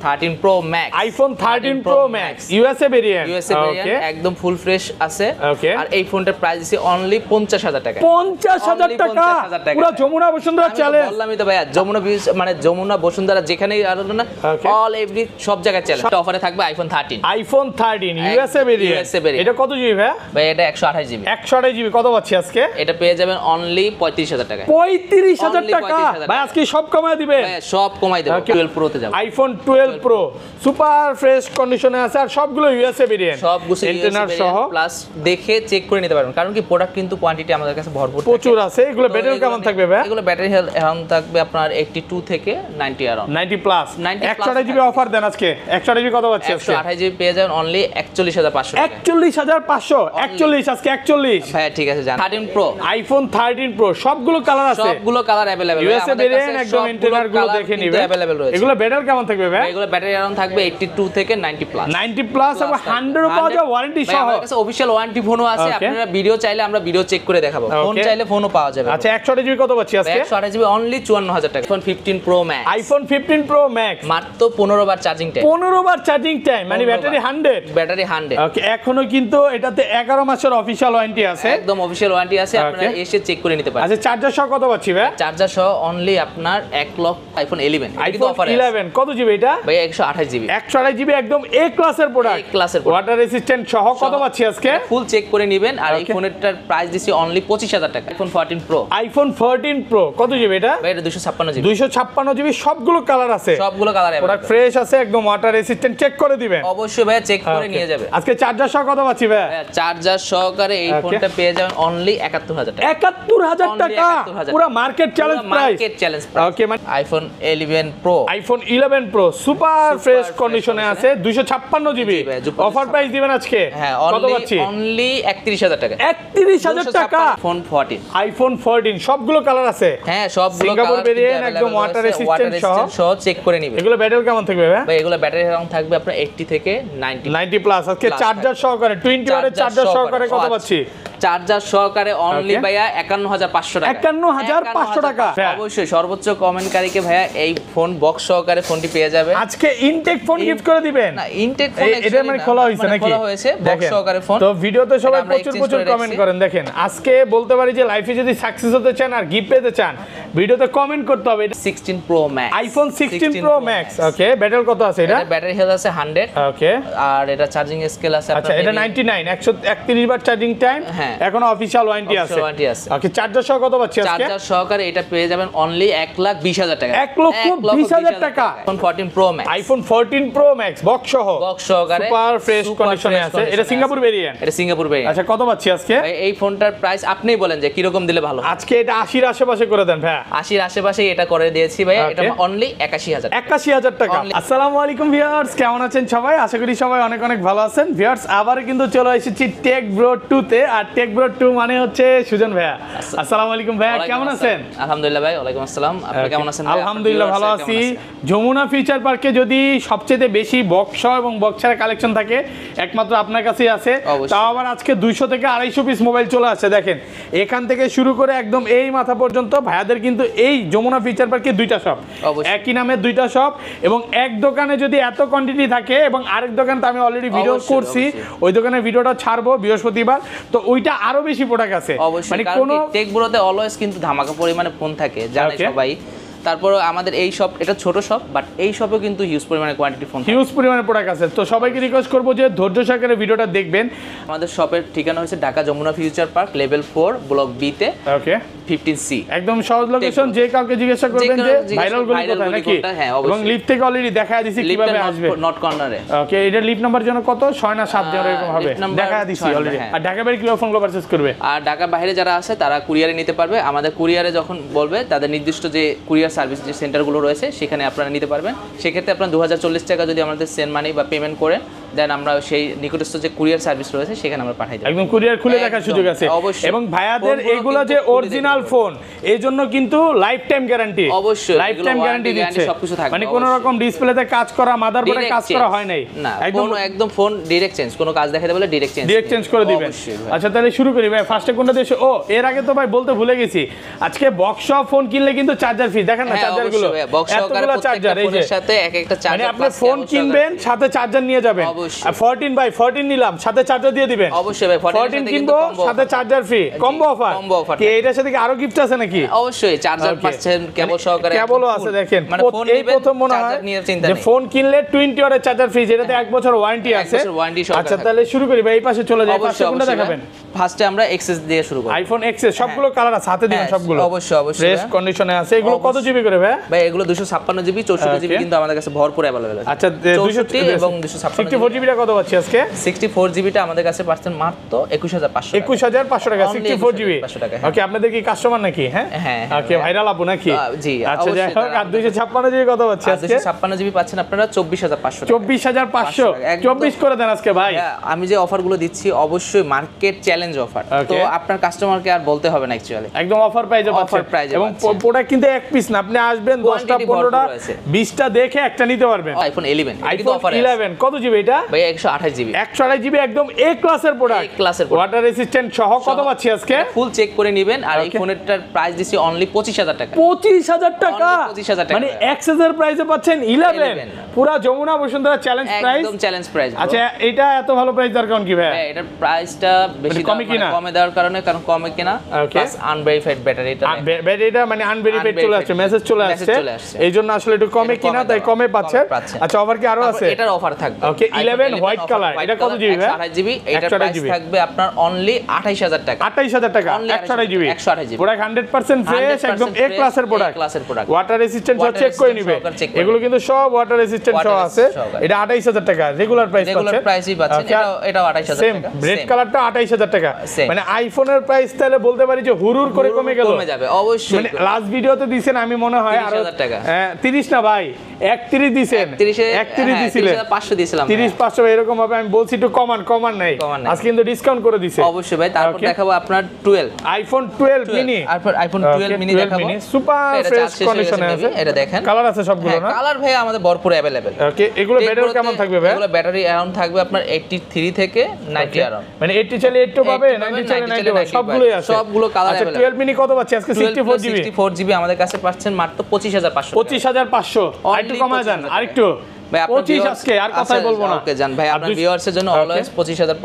13 Pro Max iPhone 13 Pro Max USA variant ওকে একদম full fresh আছে আর এই ফোনটার প্রাইস দিছি অনলি 50000 টাকা 50000 টাকা পুরো যমুনা বসুন্ধরা চ্যালেঞ্জ বললামই তো ভাইয়া যমুনা মানে যমুনা বসুন্ধরা যেখানেই আর না অল এভরি সব জায়গায় চ্যালেঞ্জ অফারে থাকবে iPhone 13 USA ভেরিয়েন্ট এটা কত জিবি ভাই এটা 128 জিবি 128 জিবি কত পাচ্ছি আজকে এটা পেয়ে যাবেন অনলি 35000 টাকা 35000 টাকা ভাই আজকে সব কমায় দিবেন ভাই সব কমাই দেব 12 Pro তে যাব iPhone 12 Pro সুপার ফ্রেশ কন্ডিশনে আছে আর সবগুলো USA ভেরিয়েন্ট সব গুলো ইন্টারনাল সহ প্লাস দেখে চেক করে নিতে পারবেন কারণ কি প্রোডাক্ট কিন্তু কোয়ান্টিটি আমাদের কাছে ভরপুর প্রচুর আছে এগুলো ব্যাটারি কেমন থাকবে ভাই এগুলো ব্যাটারি হেলথ এখন থাকবে আপনার 82 থেকে 90 अराउंड 90 প্লাস 128 জিবি অফার দেন আজকে 128 জিবি কত পাচ্ছি আজকে 128 জিবি পেয়ে যাবেন অনলি 41500 41500 41 আজকে 41 ভাই ঠিক আছে জান 13 Pro iPhone 13 Pro সবগুলো কালার আছে সবগুলো কালার अवेलेबल USA ভেরিয়েন্ট একদম ইন্টারনাল গুলো দেখে নিবেন अवेलेबल রয়েছে এগুলো ব্যাটারি কেমন থাকবে ভাই এগুলো ব্যাটারি अराउंड থাকবে 82 থেকে 90 প্লাস 90 প্লাস এবং 100 পাওয়া যায় ওয়ারেন্টি সহ আমাদের কাছে অফিশিয়াল ওয়ারেন্টি ফোনও আছে আপনারা ভিডিও চাইলে আমরা ভিডিও চেক করে দেখাবো ফোন চাইলে ফোনও পাওয়া যাবে আচ্ছা 128 জিবি কত পাচ্ছি আজকে 128 জিবি অনলি 54000 টাকা iPhone 15 Pro Max iPhone 15 Pro Max মাত্র 15 বার চার্জিং টাইম 15 বার চার্জিং টাইম মানে ব্যাটারি 100 ব্যাটারি 100 ওকে এখনো কিন্তু এটাতে 11 মাসের অফিশিয়াল ওয়ারেন্টি আছে একদম অফিশিয়াল ওয়ারেন্টি আছে আপনারা এসে চেক করে নিতে পারেন আচ্ছা চার্জার সহ কত পাচ্ছি ভাই চার্জার সহ অনলি আপনার 1 লক্ষ iPhone 11 iPhone 11 কত জিবি এটা ভাই 128 জিবি 128 জিবি একদম এ ক্লাসের প্রোডাক্ট এ ক্লাসের ওয়াটার রেজিস্ট্যান্ট সহ কত পাচ্ছি আজকে ফুল চেক করে নেবেন আর এই ফোনেরটার প্রাইস দিছি অনলি 25000 টাকা iPhone 14 Pro iPhone 14 Pro কত জিবি এটা ভাই এটা 256 জিবি 256 জিবি সবগুলো কালার আছে সবগুলো কালার প্রোডাক্ট ফ্রেশ আছে একদম ওয়াটার রেজিস্ট্যান্ট চেক করে দিবেন অবশ্যই ভাই চেক করে নিয়ে যাবে আজকে চার্জার সহ কত পাচ্ছি ভাই চার্জার সহকারে এই ফোনটা পেয়ে যাবেন অনলি 71000 টাকা 71000 টাকা পুরো market challenge price market challenge okay মানে iPhone 11 Pro iPhone 11 Pro super fresh কন্ডিশনে আছে 256 জিবি অফার প্রাইস দিবেন আজকে কত পাচ্ছি অনলি 31000 টাকা 31000 টাকা iPhone 14 iPhone 14 সবগুলো কালার আছে হ্যাঁ সবগুলো সিঙ্গাপুর ভেরিয়েন্ট একদম ওয়াটার রেজিস্ট্যান্ট সহ চেক করে নিবেন এগুলো ব্যাটারি কেমন থাকবে ভাই এগুলো ব্যাটারি অ্যারাউন্ড থাকবে আপনার 80 থেকে 90 প্লাস আজকে চার্জার সহকারে 20 ওয়াটের চার্জার সহকারে কত পাচ্ছি চার্জার সহকারে অনলি ভাইয়া 51500 টাকা 51500 টাকা অবশ্যই সর্বোচ্চ কমেন্টকারীকে ভাইয়া এই ফোন বক্স সহকারে ফোনটি পেয়ে যাবে আজকে ইনটেক ফোন গিফট করে দিবেন না ইনটেক ফোন এটা মানে খোলা হইছে নাকি খোলা হয়েছে বক্স সহকারে ফোন তো ভিডিওতে সবাই প্রচুর কমেন্ট করেন দেখেন আজকে বলতে পারি যে লাইফে যদি সাকসেস হতে চান আর গিফট পেতে চান ভিডিওতে কমেন্ট করতে হবে 16 Pro Max iPhone 16 Pro Max ওকে ব্যাটারি কত আছে এটা ব্যাটারি হেলথ আছে 100 ওকে আর এটা চার্জিং স্কেল আছে আচ্ছা এটা 99 131 বার চার্জিং টাইম এখনো অফিশিয়াল ওয়ারেন্টি আছে ওকে চার্জার সহ কত পাচ্ছি আজকে চার্জার সহকারে এটা পেয়ে যাবেন অনলি 1,20,000 টাকা 1,20,000 টাকা iPhone 14 Pro Max iPhone 14 Pro Max box সহকারে সুপার ফ্রেশ কন্ডিশনে আছে এটা সিঙ্গাপুর ভেরিয়েন্ট আচ্ছা কত পাচ্ছি আজকে এই ফোনটার প্রাইস আপনিই বলেন যে কি রকম দিলে ভালো আজকে এটা 80 এর আশেপাশে করে দেন ভাই 80 এর আশেপাশে এটা করে দিয়েছি ভাই এটা অনলি 81000 টাকা আসসালামু আলাইকুম ভিউয়ার্স কেমন আছেন সবাই আশা করি সবাই অনেক অনেক ভালো আছেন ভিউয়ার্স আবার কিন্তু চলে এসেছি টেক ব্রো 2 তে আর টেক ব্রো 2 মানে হচ্ছে সুজন ভাইয়া আসসালামু আলাইকুম ভাইয়া কেমন আছেন আলহামদুলিল্লাহ ভাই ওয়ালাইকুম আসসালাম আপনি কেমন আছেন আলহামদুলিল্লাহ ভালো আছি যমুনা ফিচার পার্কে যদি সবচেয়ে বেশি বক্স এবং বক্সের কালেকশন থাকে একমাত্র আপনার কাছেই আছে তাও আবার আজকে 200 থেকে 250 পিস মোবাইল চলে আসছে দেখেন এখান থেকে শুরু করে একদম এই মাথা পর্যন্ত ভাইয়াদের কিন্তু এই যমুনা ফিচার পার্কে দুইটা শপ একই নামে দুইটা শপ এবং এক দোকানে যদি এত কোয়ান্টিটি থাকে এবং আরেক দোকান তো আমি অলরেডি ভিডিও করছি ওই দোকানের ভিডিওটা ছাড়বো বৃহস্পতিবার তো ওইটা আরো বেশি প্রোডাক্ট আছে মানে কোন টেক ব্রোতে অলওয়েজ কিন্তু ধামাকা পরিমাণে ফোন থাকে জানে সবাই তারপর আমাদের এই শপ এটা ছোট শপ বাট এই শপে কিন্তু হিউজ পরিমাণে কোয়ান্টিটি ফোন হিউজ পরিমাণে প্রোডাক্ট আছে তো সবাইকে রিকোয়েস্ট করব যে ধৈর্য সহকারে ভিডিওটা দেখবেন আমাদের শপের ঠিকানা হচ্ছে Dhaka Jamuna future park level 4 block B তে ওকে 15C একদম সহজ লোকেশন যে কাউকে জিজ্ঞাসা করবেন যে ভাইরাল গলি কোথায় নাকি এবং লিফট থেকে অলরেডি দেখায় দিছি কিভাবে আসবে নট কর্নারে ওকে এটা লিফট নাম্বার জন্য কত 6 না 7 জন এরকম হবে দেখায় দিছি অলরেডি আর ঢাকা বাইরে কিভাবে ফোন পারচেজ করবে আর ঢাকা বাইরে যারা আছে তারা কুরিয়ারে নিতে পারবে আমাদের কুরিয়ারে যখন বলবে তাদের নির্দিষ্ট যে কুরিয়ার সার্ভিস যে সেন্টারগুলো রয়েছে সেখানে আপনারা নিতে পারবেন সেক্ষেত্রে আপনারা 2040 টাকা যদি আমাদের সেন্ড মানি বা পেমেন্ট করেন দেন আমরা সেই নিকটস্থ যে কুরিয়ার সার্ভিস রয়েছে সেখানে আমরা পাঠাই দেব। একদম কুরিয়ার খুলে দেখার সুযোগ আছে এবং ভাইয়াদের এগুলো যে অরিজিনাল ফোন এই জন্য কিন্তু লাইফ টাইম গ্যারান্টি, অবশ্যই লাইফ টাইম গ্যারান্টি দিচ্ছে, সবকিছু থাকবে, মানে কোনো রকম ডিসপ্লেতে কাজ করা, মাদারবোর্ডে কাজ করা হয় নাই, না একদম ফোন ডাইরেক্ট চেঞ্জ, কোনো কাজ দেখাতে বলে ডাইরেক্ট চেঞ্জ করে দিবেন। আচ্ছা তাহলে শুরু করি ভাই, ফার্স্টে কোনটা দিয়ে? ও এর আগে তো ভাই বলতে ভুলে গেছি, আজকে বক্স ফোন কিনলে কিন্তু চার্জার ফ্রি, দেখেন না চার্জার গুলো, এতগুলো চার্জার, এই যে সাথে এক একটা চার্জার, মানে আপনি ফোন কিনবেন সাথে চার্জার নিয়ে যাবেন। 14 ভাই 14 নিলাম সাথে চার্জার দিয়ে দিবেন। অবশ্যই ভাই 14 কিনবো সাথে চার্জার ফ্রি, কম্বো অফার। কি এটার সাথে কি আরো গিফট আছে নাকি? অবশ্যই চার্জার পাচ্ছেন, কেবল সহকারে, কেবলও আছে। দেখেন এই প্রথম মনে হয় যে নেই। ফোন কিনলে 20 ওয়াটের চার্জার ফ্রি, যেটাতে 1 বছর ওয়ারেন্টি আছে। আচ্ছা তাহলে শুরু করি ভাই, এই পাশে চলে যাই। ফার্স্টে কোনটা দেখাবেন? ফার্স্টে আমরা এক্সেস দিয়ে শুরু করব। আইফোন এক্সএস সবগুলো কালার আছে, হাতে দিবেন সবগুলো, অবশ্যই ফ্রেশ কন্ডিশনে আছে। এগুলো কত জিবি করে ভাই? ভাই এগুলো 256 জিবি 64 জিবি কিন্তু আমাদের কাছে ভরপুর अवेलेबल আছে। আচ্ছা 264 এবং 64 জিবিটা কত পাচ্ছি আজকে? 64 জিবিটা আমাদের কাছে পাচ্ছেন মাত্র 21500 21500 টাকা 64 জিবি। ওকে আপনাদের কি কাস্টমার নাকি? হ্যাঁ ওকে ভাইরাল আপু নাকি? জি আচ্ছা যাই হোক, আর 256 জিবি কত পাচ্ছি আজকে? 256 জিবি পাচ্ছেন আপনারা 24500 টাকা। 24500 24 করে দেন আজকে ভাই। আমি যে অফারগুলো দিচ্ছি অবশ্যই মার্কেট চ্যালেঞ্জ অফার, তো আপনার কাস্টমারকে আর বলতে হবে না, অ্যাকচুয়ালি একদম অফার প্রাইসে পাচ্ছেন। এবং প্রোডাক্ট কিন্তু এক পিস না, আপনি আসবেন 10টা 15টা 20টা দেখে একটা নিতে পারবেন। আইফোন 11 আইফোন 11 কত জিবি এটা ভাই? 128 জিবি। 128 জিবি একদম এ ক্লাসের প্রোডাক্ট, এ ক্লাসের ওয়াটার রেসিস্ট্যান্ট সহ কত পাচ্ছি আজকে? ফুল চেক করে নেবেন। আর এই ফোনেরটার প্রাইস দিছি অনলি 25000 টাকা। 25000 টাকা, 25000 টাকা, মানে এক্সেসের প্রাইসে পাচ্ছেন 11, পুরো যমুনা বসুন্ধরা চ্যালেঞ্জ প্রাইস, একদম চ্যালেঞ্জ প্রাইস। আচ্ছা এটা এত ভালো প্রাইস দরকার কি ভাই? এটার প্রাইসটা বেশি কমে দেওয়ার কারণে, কারণ কমে কিনা প্লাস আনভেরিফাইড ব্যাটারি, ব্যাটারিটা মানে আনভেরিফাইড চলে আসছে, মেসেজ চলে আসছে, এইজন্য আসলে একটু কমে কিনা, তাই কমে পাচ্ছেন। আচ্ছা অফার কি আরো আছে? এটার অফার থাকবে। ওকে 11 হোয়াইট কালার, এটা কত জিবি ভাই? 128 জিবি। এটার প্রাইস থাকবে আপনার অনলি 28000 টাকা। 28000 টাকা 128 জিবি। 128 জিবি প্রোডাক্ট 100% ফ্রেশ, একদম এ ক্লাসের প্রোডাক্ট। ওয়াটার রেসিস্ট্যান্ট সব চেক করে নিবে, এগুলো কিন্তু সব ওয়াটার রেসিস্ট্যান্ট সহ আছে। এটা 28000 টাকা রেগুলার প্রাইস পাচ্ছেন। রেগুলার প্রাইসই পাচ্ছেন, এটাও 28000 সেম রেড কালারটা 28000 টাকা। মানে আইফোনের প্রাইস তাহলে বলতে পারি যে হুরুর করে কমে গেল, কমে যাবে অবশ্যই। মানে লাস্ট ভিডিওতে দিবেন আমি মনে হয় আরো 30000 টাকা। 30 না ভাই 31 দিবেন, 31 দিছিলেন, 500 দিয়েছিলাম, 30-500 এরকম হবে। আমি বলছি একটু কমান নাই, আজকে কিন্তু ডিসকাউন্ট করে দিছে অবশ্যই ভাই। তারপর দেখাবো আপনার 12 আইফোন 12 মিনি, আইফোন 12 মিনি দেখাবো, সুপার ফ্রেশ কন্ডিশনে আছে। এটা দেখেন কালার আছে সবগুলো না? কালার ভাই আমাদের ভরপুর अवेलेबल। ওকে এগুলো ব্যাটারি কেমন থাকবে ভাই? এগুলো ব্যাটারি अराउंड থাকবে আপনার 83 থেকে 90 अराउंड, মানে 80 চাইলে 80 পাবে, 90 চাইলে 90 পাবে, সবগুলোই আছে, সবগুলো কালার अवेलेबल। আচ্ছা 12 মিনি কত পাচ্ছি আজকে? 64 জিবি আমাদের কাছে পাচ্ছেন মাত্র 25500। 25500 আরেকটু কমায় দেন, আরেকটু ভাই 25 আজকে আর কথাই বলবো না। ওকে জান ভাই, আপনার ভিউয়ার্সের জন্য অলওয়েজ 25000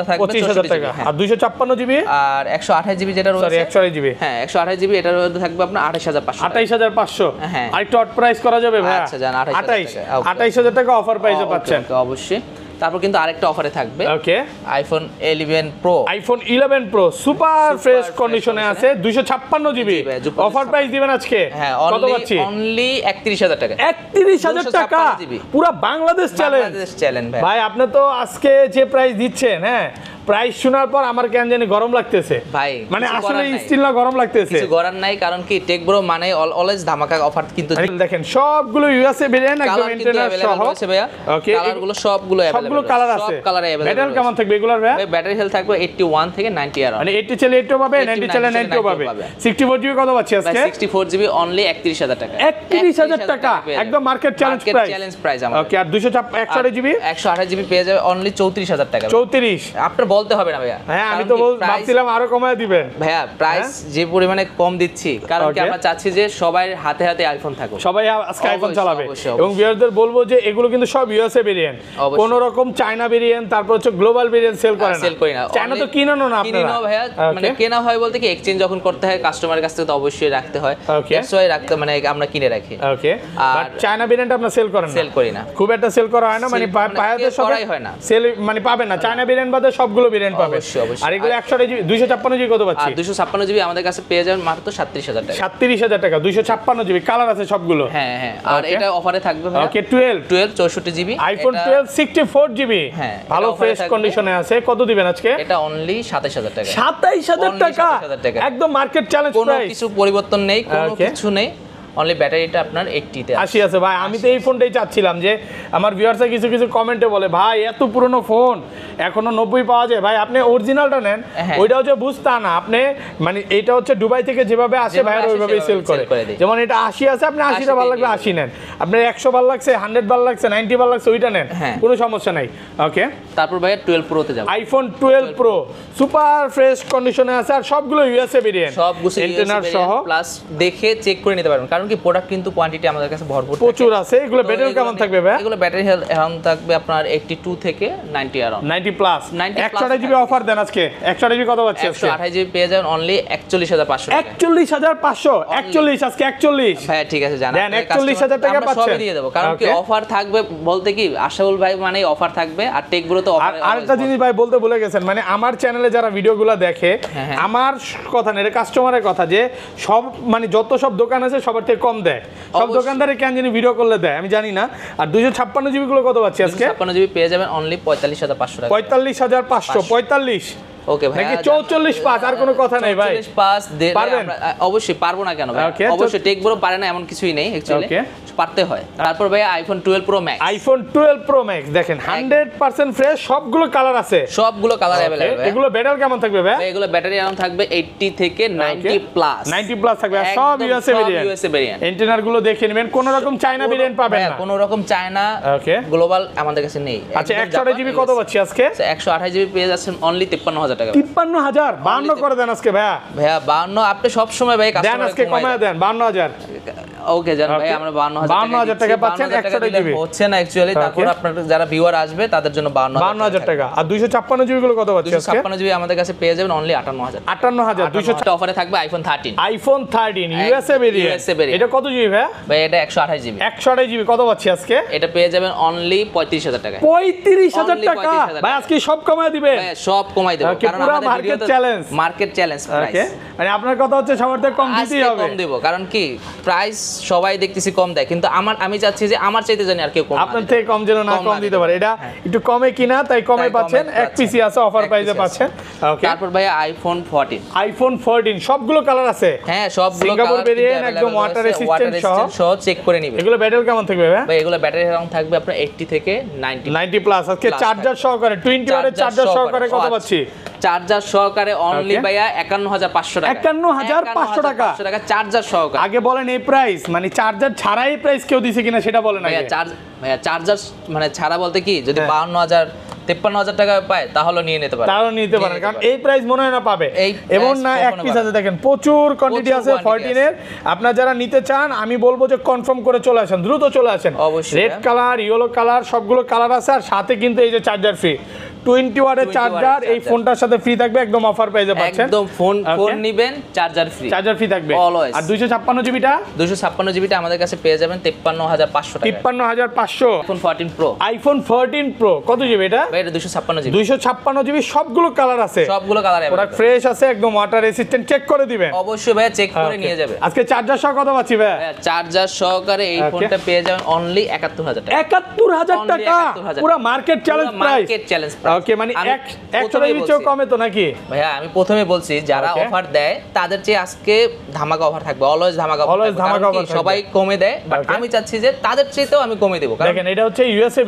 থাকবে, 25000 টাকা। আর 256 জিবি আর 128 জিবি যেটা রয়েছে, সরি 128 জিবি, হ্যাঁ 128 জিবি, এটার মধ্যে থাকবে আপনার 28500। 28500 হ্যাঁ, আরেকটু অট প্রাইস করা যাবে ভাই? আচ্ছা জান 28000 টাকা অফার প্রাইসে পাচ্ছেন অবশ্যই। তারপর কিন্তু আরেকটা অফারে থাকবে, ওকে iPhone 11 pro. IPhone 11 pro super fresh কন্ডিশনে আছে, 256 জিবি অফার প্রাইস দিবেন আজকে। হ্যাঁ কত পাচ্ছি? অনলি 31000 টাকা। 31000 টাকা পুরো বাংলাদেশ চ্যালেঞ্জ ভাই। আপনি তো আজকে যে প্রাইস দিচ্ছেন, হ্যাঁ প্রাইস শোনার পর আমার কেন জানি গরম লাগতেছে ভাই, মানে আসলে স্টিল না গরম লাগতেছে, কিছু করার নাই, কারণ কি টেক ব্রো মানে অলওয়েজ ধামাকা অফার কিন্তু। দেখেন সবগুলো ইউএসএ ভেরিয়েন্ট একদম ইন্টারন্যাশনাল সহ আছে ভাইয়া। ওকে কালারগুলো সবগুলো अवेलेबल, সবগুলো কালার আছে, সব কালারে अवेलेबल। ব্যাটারি কেমন থাকবে এগুলার ভাই? ব্যাটারি হেলথ থাকবে 81 থেকে 90 আর মানে 80 চাইলে 80 পাবে, 90 চাইলে 90 পাবে। 64 জিবি কত পাচ্ছি আজকে? 64 জিবি অনলি 31000 টাকা। 31000 টাকা একদম মার্কেট চ্যালেঞ্জ প্রাইস আমাদের। ওকে আর 128 জিবি 128 জিবি পেয়ে যাবে অনলি 34000 টাকা। 34 আপনার বলতে হবে না ভাইয়া। হ্যাঁ আমি তো ভাবছিলাম আরো কমায় দিবেন ভাইয়া, প্রাইস যে পরিমাণে কম দিচ্ছি, কারণ কি আমরা চাচ্ছি যে সবাই হাতে হাতে আইফোন থাকুক, সবাই আজকে আইফোন চালাবে। এবং ভিউয়ারদের বলবো যে এগুলো কিন্তু সব ইউএসএ ভেরিয়েন্ট, কোন রকম চায়না ভেরিয়েন্ট তারপর হচ্ছে গ্লোবাল ভেরিয়েন্ট সেল করে না। চায়না তো কিনানো না আপনারা, কিনানো ভাইয়া, মানে কেনা হয় বলতে কি এক্সচেঞ্জ যখন করতে হয় কাস্টমারের কাছ থেকে তো অবশ্যই রাখতে হয়, দ্যাটস ওয়াই রাখতে, মানে আমরা কিনে রাখি। ওকে বাট চায়না ভেরিয়েন্ট আমরা সেল করি না, খুব একটা সেল করা হয় না, মানে পায়াতে সবাই হয় না সেল, মানে পাবেন না চায়না ভেরিয়েন্ট বাদে সবগুলো ভেরিয়েন্ট পাবে। আর এগুলো 128 জিবি 256 জিবি কত পাচ্ছি? 256 জিবি আমাদের কাছে পেয়ে যাবেন মাত্র 37000 টাকা। 37000 টাকা 256 জিবি, কালার আছে সবগুলো। হ্যাঁ আর এটা অফারে থাকবে ভাই। ওকে 12 64 জিবি আইফোন 12 64 জিবি, হ্যাঁ ভালো ফ্রেশ কন্ডিশনে আছে। কত দিবেন আজকে? এটা অনলি 27000 টাকা। 27000 টাকা একদম মার্কেট চ্যালেঞ্জ প্রাইস, কোনো কিছু পরিবর্তন নেই, কোনো কিছু নেই, অনলি ব্যাটারিটা আপনার 80 তে 80 আছে ভাই। আমি তো এই ফোনটাই চাচ্ছিলাম যে আমার ভিউয়ার্সরা কিছু কিছু কমেন্টে বলে ভাই এত পুরনো ফোন এখনো 90 পাওয়া যায়। ভাই আপনি অরিজিনালটা নেন, ওইটাও যে বুঝতা না আপনি, মানে এটা হচ্ছে দুবাই থেকে যেভাবে আসে ভাই ওইভাবেই সেল করে। যেমন এটা 80 আছে, আপনি 80টা ভালো লাগবে 80 নেন, আপনার 100 ভালো লাগছে, 100 ভালো লাগছে, 90 ভালো লাগছে ওইটা নেন, কোনো সমস্যা নাই। ওকে, তারপর ভাই 12 প্রো তে যাব। আইফোন 12 প্রো সুপার ফ্রেশ কন্ডিশনে আছে আর সবগুলো ইউএসএ ভেরিয়েন্ট, সবগুলো এন্টেনার সহ, প্লাস দেখে চেক করে নিতে পারবেন, কারণ কি প্রোডাক্ট কিন্তু কোয়ান্টিটি আমাদের কাছে ভরপুর প্রচুর আছে। এগুলো ব্যাটারি কেমন থাকবে ভাই? এগুলো ব্যাটারি হেলথ অ্যারাউন্ড থাকবে আপনার 82 থেকে 90 অ্যারাউন্ড, 90 প্লাস। 128 জিবি অফার দেন আজকে। 128 জিবি কত পাচ্ছি আজকে? 128 জিবি পেয়ে যাবেন অনলি 41500 টাকা। 41500 41 আজকে 41 ভাই ঠিক আছে জানা দেন 41000 টাকা আমরা পাচ্ছেন। সবই দিয়ে দেব, কারণ কি অফার থাকবে বলতে কি আশাউল ভাই মানে অফার থাকবে, আর টেকগুলো তো অফার। আরেকটা জিনিস ভাই বলতে ভুলে গেছেন, মানে আমার চ্যানেলে যারা ভিডিওগুলো দেখে, আমার কথা না, এটা কাস্টমারের কথা, যে সব মানে যত সব দোকান আছে সবার থেকে কম দেয়। সব দোকানদারে কেন জানি ভিডিও করলে দেয় আমি জানি না। আর 256 জিবি গুলো কত পাচ্ছি আজকে? 256 জিবি পেয়ে যাবেন অনলি 45500 টাকা। 45500 45 ওকে ভাই, নাকি 44.5 আর কোনো কথা নাই ভাই? 44.5 দিলে পারবেন? আমরা অবশ্যই পারবো না কেন ভাই? অবশ্যই টেক বড় পারে না এমন কিছুই নেই, অ্যাকচুয়ালি পারতে হয়। তারপর ভাই iPhone 12 pro max. IPhone 12 pro max দেখেন 100% ফ্রেশ, সবগুলো কালার আছে, সবগুলো কালার अवेलेबल। এগুলো ব্যাটারি কেমন থাকবে ভাই? এগুলো ব্যাটারি অ্যারাউন্ড থাকবে 80 থেকে 90 প্লাস। 90 প্লাস থাকবে, আর সব ইউএসএ ভেরিয়েন্ট। এন্টেনার গুলো দেখে নেবেন, কোনো রকম চায়না ভেরিয়েন্ট পাবেন না, কোনো রকম চায়না গ্লোবাল আমাদের কাছে নেই। আচ্ছা 128 জিবি কত পাচ্ছি আজকে? 128 জিবি পেয়ে যাচ্ছেন অনলি 53000 টাকা। 53000 52 করে দেন আজকে ভাইয়া। ভাইয়া 52 আপনি সব সময় ভাই দেন আজকে কমায় দেন 52000। ওকে জান ভাই, আমরা 52000 টাকা পাচ্ছেন 128 জিবি। হচ্ছে না অ্যাকচুয়ালি, তারপর আপনার যারা ভিউয়ার আসবে তাদের জন্য 52000 টাকা। আর 256 জিবি গুলো কত পাচ্ছি আজকে? 256 জিবি আমাদের কাছে পেয়ে যাবেন অনলি 58000। 58000 200 অফারে থাকবে আইফোন 13। IPhone 13 USA variant. এটা কত জিবি ভাই? ভাই এটা 128 জিবি। 128 জিবি কত পাচ্ছি আজকে? এটা পেয়ে যাবেন অনলি 35000 টাকা। 35000 টাকা ভাই, আজকে সব কমায় দিবে ভাই, সব কমাই দেব, কারণ আমাদের market challenge, market challenge price. মানে আপনার কথা হচ্ছে সবার থেকে কম দিতেই হবে। কম দেব, কারণ কি প্রাইস সবাই দেখতেছি কম দেয়, কিন্তু আমি চাচ্ছি যে আমার চাইতে জানি আর কেউ কম, আপনার থেকে কম যেন না কম দিতে পারে। এটা একটু কমে কিনা তাই কমে পাচ্ছেন, এক পিসি আছে অফার প্রাইসে পাচ্ছেন। ওকে, তারপর ভাই আইফোন 14। আইফোন 14 সবগুলো কালার আছে, হ্যাঁ সবগুলো সিঙ্গাপুর ভেরিয়েন্ট, একদম ওয়াটার রেসিস্ট্যান্ট সহ চেক করে নিবে। এগুলো ব্যাটারি কেমন থাকবে ভাই? এগুলো ব্যাটারি অ্যারাউন্ড থাকবে আপনার 80 থেকে 90 প্লাস। আজকে চার্জার সহকারে 20 ওয়াটের চার্জার সহকারে কত পাচ্ছি? চার্জার সহকারে অনলি ভাইয়া 51500 টাকা। 51500 টাকা চার্জার সহকারে। আগে বলেন এই প্রাইস, মানে চার্জার ছাড়াই প্রাইস কেউ দিছে কিনা সেটা বলেন আগে। ভাইয়া চার্জার মানে ছাড়া বলতে কি, যদি 52000 53000 টাকা পায় তাহলে নিয়ে নিতে পারে, তাহলে নিতে পারেন, কারণ এই প্রাইস মনে হয় না পাবে। এবং না এক পিস আছে দেখেন, প্রচুর কোয়ান্টিটি আছে 14 এর। আপনারা যারা নিতে চান আমি বলবো যে কনফার্ম করে চলে আসেন, দ্রুত চলে আসেন। রেড কালার, ইয়েলো কালার, সবগুলো কালার আছে, আর সাথে কিন্তু এই যে চার্জার ফ্রি 20 ওয়াটের চার্জার এই ফোনটার সাথে ফ্রি থাকবে, একদম অফার প্রাইসে পাচ্ছেন। একদম ফোন নেবেন চার্জার ফ্রি, চার্জার ফ্রি থাকবে। আর 256 জিবিটা? 256 জিবিটা আমাদের কাছে পেয়ে যাবেন 53500 টাকা। 53500। IPhone 14 pro. আইফোন 14 প্রো কত জিবি এটা? ভাই এটা 256 জিবি। 256 জিবি, সবগুলো কালার আছে, সবগুলো কালার আছে, প্রোডাক্ট ফ্রেশ আছে, একদম ওয়াটার রেসিস্ট্যান্ট, চেক করে দিবেন অবশ্যই ভাই, চেক করে নিয়ে যাবে। আজকে চার্জার সহ কত পাচ্ছি ভাই? চার্জার সহকারে এই ফোনটা পেয়ে যাবেন অনলি 71000 টাকা। 71000 টাকা, পুরো market challenge price. Market challenge price. Okay, মানে 100 কমে তো নাকি ভাইয়া? আমি প্রথমে বলছি যারা অফার দেয় তাদের চেয়ে আজকে ধামাকা অফার থাকবে, অলওয়েজ ধামাকা অফার থাকবে। সবাই কমে দেয়, বাট আমি চাচ্ছি যে তাদের চেয়েও আমি কমে দেব। দেখেন এটা হচ্ছে ইউএসএ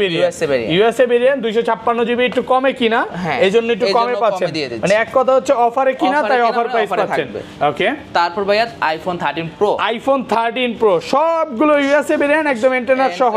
ভেরিয়েন্ট 256 জিবি, একটু কমে কিনা এইজন্য একটু কমে পাচ্ছেন, মানে এক কথা হচ্ছে অফারে কিনা তাই অফার প্রাইস পাচ্ছেন। ওকে, তারপর ভাইয়া আইফোন 13 প্রো। আইফোন 13 প্রো সবগুলো ইউএসএ ভেরিয়েন্ট, একদম এন্টেনার সহ,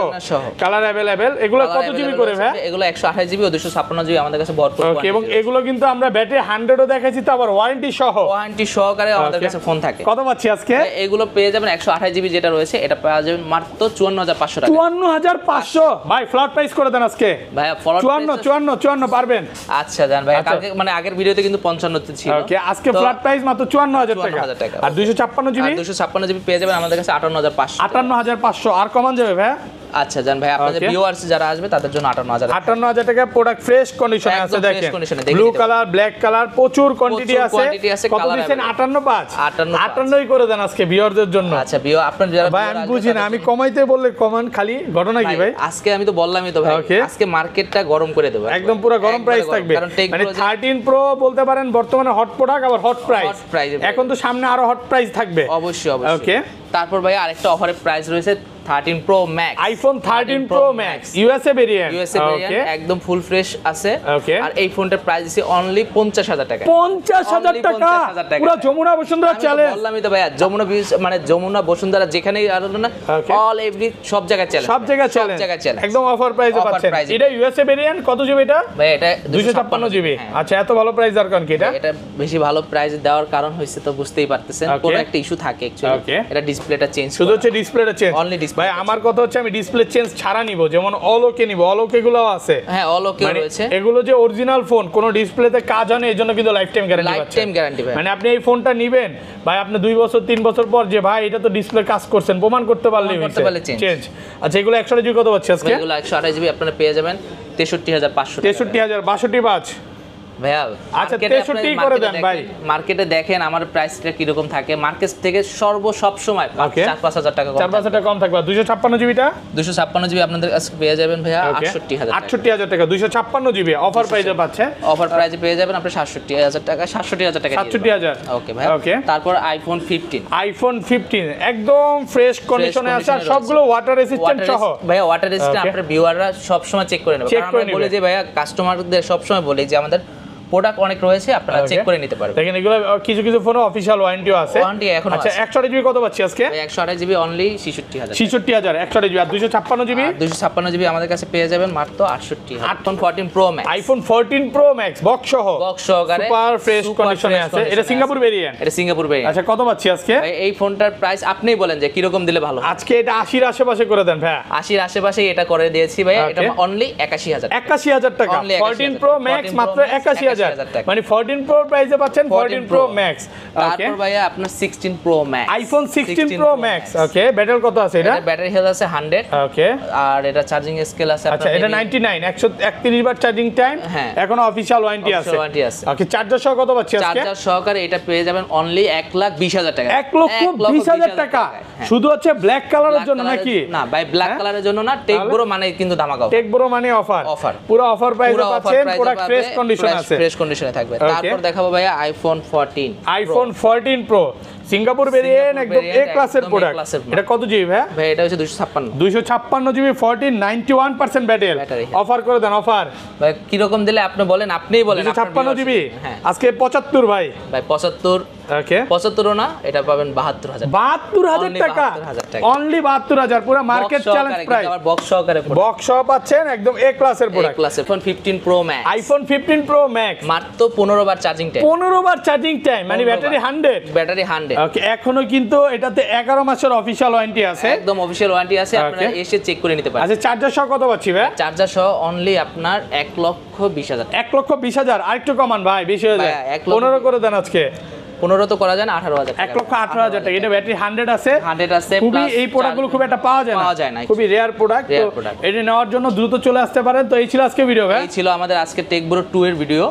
কালার अवेलेबल। এগুলো কত জিবি করে ভাই? এগুলো 128 জিবি ও 256 জিবি আমাদের কাছে ভরপুর। ওকে, এবং এগুলো কিন্তু আমরা ব্যাটারি 100ও দেখাইছি, তো আবার ওয়ারেন্টি সহকারে আমাদের কাছে ফোন থাকে। কত পাচ্ছি আজকে? এগুলো পেয়ে যাবেন 128 জিবি যেটা রয়েছে, এটা পেয়ে যাবেন মাত্র 54500 টাকা। 54500 ভাই, ফ্ল্যাট প্রাইস করে দেন আজকে ভাইয়া। 54 পারবেন? আচ্ছা জান ভাই, কালকে মানে আগের ভিডিওতে কিন্তু 55 তে ছিল। ওকে, আজকে ফ্ল্যাট প্রাইস মাত্র 54000 টাকা। আর 256 জিবি? 256 জিবি পেয়ে যাবেন আমাদের কাছে 58500। 58500 আর কমান যাবে ভাই? আচ্ছা জান ভাই, আপনাদের ভিউয়ার্স যারা আসবে তাদের জন্য 58,000 টাকা প্রোডাক্ট ফ্রেশ কন্ডিশনে আছে দেখেন, ব্লু কালার ব্ল্যাক কালার প্রচুর কোয়ান্টিটি আছে। কত দিবেন? 58 করে দেন আজকে ভিউয়ারদের জন্য। আচ্ছা ভিউয়ার আপনারা যারা ভাই আমি বুঝি না, আমি কমাইতে বললে কমান, খালি ঘটনা কি ভাই? আজকে আমি তো বললামই তো ভাই, আজকে মার্কেটটা গরম করে দেব, একদম পুরো গরম প্রাইস থাকবে। মানে 13 প্রো বলতে পারেন বর্তমানে হট প্রোডাক্ট, আবার হট প্রাইস। এখন তো সামনে আরো হট প্রাইস থাকবে অবশ্যই অবশ্যই। ওকে, তারপর ভাই আরেকটা অফারের প্রাইস রয়েছে 13 pro max, iPhone 13 pro max USA variant, একদম ফুল ফ্রেশ আছে। আর এই ফোনটার প্রাইস আছে অনলি 50,000 টাকা। 50,000 টাকা পুরো যমুনা বসুন্ধরা চ্যালেঞ্জ। বললামই তো ভাই, যমুনা মানে যমুনা বসুন্ধরা যেখানেই আর না অল এভরি সব জায়গায় চ্যালেঞ্জ, সব জায়গায় চ্যালেঞ্জ, একদম অফার প্রাইসে পাচ্ছেন। এটা ইউএসএ ভেরিয়েন্ট, কত জিবি এটা? ভাই এটা 256 জিবি। আচ্ছা এত ভালো প্রাইস আর কোন কি এটা? এটা বেশি ভালো প্রাইস দেওয়ার কারণ হইছে তো বুঝতেই পারতেছেন, কোন একটা ইস্যু থাকে অ্যাকচুয়ালি। এটা ডিসপ্লেটা চেঞ্জ, শুধু হচ্ছে ডিসপ্লেটা চেঞ্জ অনলি। ভাই আমার কথা হচ্ছে আমি ডিসপ্লে চেঞ্জ ছাড়া নিব, যেমন অলোকে নিব, অলোকে গুলো আছে। হ্যাঁ অলোকে রয়েছে, এগুলো যে অরিজিনাল ফোন কোন ডিসপ্লেতে কাজ হয় না, এজন্য কিন্তু লাইফ টাইম গ্যারান্টি পাচ্ছেন। লাইফ টাইম গ্যারান্টি ভাই, মানে আপনি এই ফোনটা নেবেন ভাই, আপনি 2 বছর 3 বছর পর যে ভাই এটা তো ডিসপ্লে কাজ করছেন প্রমাণ করতে পারলেই চেঞ্জ। আচ্ছা এগুলো 128 জিবি কত পাচ্ছেন আজকে? এগুলো 128 জিবি আপনারা পেয়ে যাবেন 63,500 টাকা। 63,000 ভাইয়া আচ্ছা 63 করে দেন ভাই। মার্কেটে দেখেন আমার প্রাইসটা কি রকম থাকে, মার্কেট থেকে সব সময় 4-5,000 টাকা কম, 4-5,000 টাকা কম থাকবে। 256 জিবিটা 256 জিবি আপনাদের কাছে পেয়ে যাবেন ভাইয়া 68,000 টাকা। 256 জিবি অফার প্রাইসে পাচ্ছে, অফার প্রাইসে পেয়ে যাবেন আপনি 67,000 টাকা, 67,000 টাকা। 67,000 ওকে ভাই। ওকে, তারপর আইফোন 15 একদম ফ্রেশ কন্ডিশনে আছে, আর সবগুলো ওয়াটার রেজিস্ট্যান্ট সহ। ভাইয়া ওয়াটার রেজিস্ট্যান্ট আপনার ভিউয়াররা সব সময় চেক করে নেবে, কারণ আমরা বলি যে ভাইয়া কাস্টমারদের সব সময় বলি যে আমাদের প্রোডাক্ট অনেক রয়েছে, আপনারা চেক করে নিতে পারবেন। দেখেন এগুলো কিছু কিছু ফোনে অফিশিয়াল ওয়ারেন্টিও আছে। ওয়ারেন্টি এখন আছে। আচ্ছা 128 জিবি কত পাচ্ছি আজকে? 128 জিবি অনলি 66,000। 66,000 128 জিবি। আর 256 জিবি? 256 জিবি আমাদের কাছে পেয়ে যাবেন মাত্র 68,000। IPhone 14 pro max, iPhone 14 pro max box সহকারে সুপার ফ্রেশ কন্ডিশনে আছে। এটা সিঙ্গাপুর ভেরিয়েন্ট, এটা সিঙ্গাপুর ভেরিয়েন্ট। আচ্ছা কত পাচ্ছি আজকে? এই ফোনটার প্রাইস আপনিই বলেন যে কি রকম দিলে ভালো। আজকে এটা 80 এর আশেপাশে করে দেন ভাই। 80 এর আশেপাশে এটা করে দিয়েছি ভাই, এটা অনলি 81,000 টাকা। 81,000 টাকা 14 প্রো ম্যাক্স মাত্র 81,000 টাকা। মানে 14 প্রো প্রাইসে পাচ্ছেন 14 প্রো ম্যাক্স। তারপর ভাইয়া আপনার 16 pro max, iPhone 16 pro max. Okay, battery কত আছে এটা? ব্যাটারি হেলথ আছে 100। ওকে, আর এটা চার্জিং স্কেল আছে আপনার। আচ্ছা এটা 99 131 বার চার্জিং টাইম, এখন অফিশিয়াল ওয়ারেন্টি আছে। ওকে, চার্জার সহ কত পাচ্ছি আজকে? চার্জার সহকারে এটা পেয়ে যাবেন অনলি 1,20,000 টাকা। 1,20,000 টাকা শুধু হচ্ছে ব্ল্যাক কালারের জন্য নাকি? না ভাই, ব্ল্যাক কালারের জন্য না, টেক ব্রো মানে কিন্তু ধামাকা অফার। টেক ব্রো মানে অফার, পুরো অফার প্রাইসে পাচ্ছেন, প্রোডাক্ট ফ্রেশ কন্ডিশনে আছে, ফ্রেশ কন্ডিশনে থাকবে। তারপর দেখাবো ভাইয়া iPhone 14, iPhone 14 pro Singapore variant, একদম এ ক্লাসের প্রোডাক্ট। এটা কত জিবি ভাই? ভাই এটা হচ্ছে 256 256 জিবি 14 91% ব্যাটারি। অফার করে দেন, অফার ভাই কি রকম দিলে আপনি বলেন, আপনিই বলেন। 256 জিবি আজকে 75 ভাই। ভাই 75, ওকে 75 না, এটা পাবেন 72,000 টাকা অনলি 72,000 পুরো মার্কেট চ্যালেঞ্জ প্রাইস। আবার বক্স সহকারে, বক্স সহ পাচ্ছেন, একদম এ ক্লাসের product. IPhone 15 pro max, iPhone 15 pro max মাত্র 15 বার চার্জিং টাইম, 15 বার চার্জিং টাইম, মানে ব্যাটারি 100। ওকে, এখনো কিন্তু এটাতে 11 মাসের অফিশিয়াল ওয়ারেন্টি আছে, একদম অফিশিয়াল ওয়ারেন্টি আছে, আপনারা এসে চেক করে নিতে পারেন। আচ্ছা চার্জার সহ কত পাচ্ছি ভাই? চার্জার সহ অনলি আপনার 1,20,000। 1,20,000 আরেকটু কমান ভাই, বেশি হয়ে যায়। 15 করে দেন আজকে। 15 তো করা যায় না, 18,000 টাকা। 1,18,000 টাকা। এটা ব্যাটারি 100 আছে, 100 আছে। খুবই এই প্রোডাক্টগুলো খুব একটা পাওয়া যায় না, খুবই রেয়ার প্রোডাক্ট। এটা নেওয়ার জন্য দ্রুত চলে আসতে পারেন। তো এই ছিল আজকে ভিডিও ভাই, এই ছিল আমাদের আজকে টেক ব্রো 2 এর ভিডিও।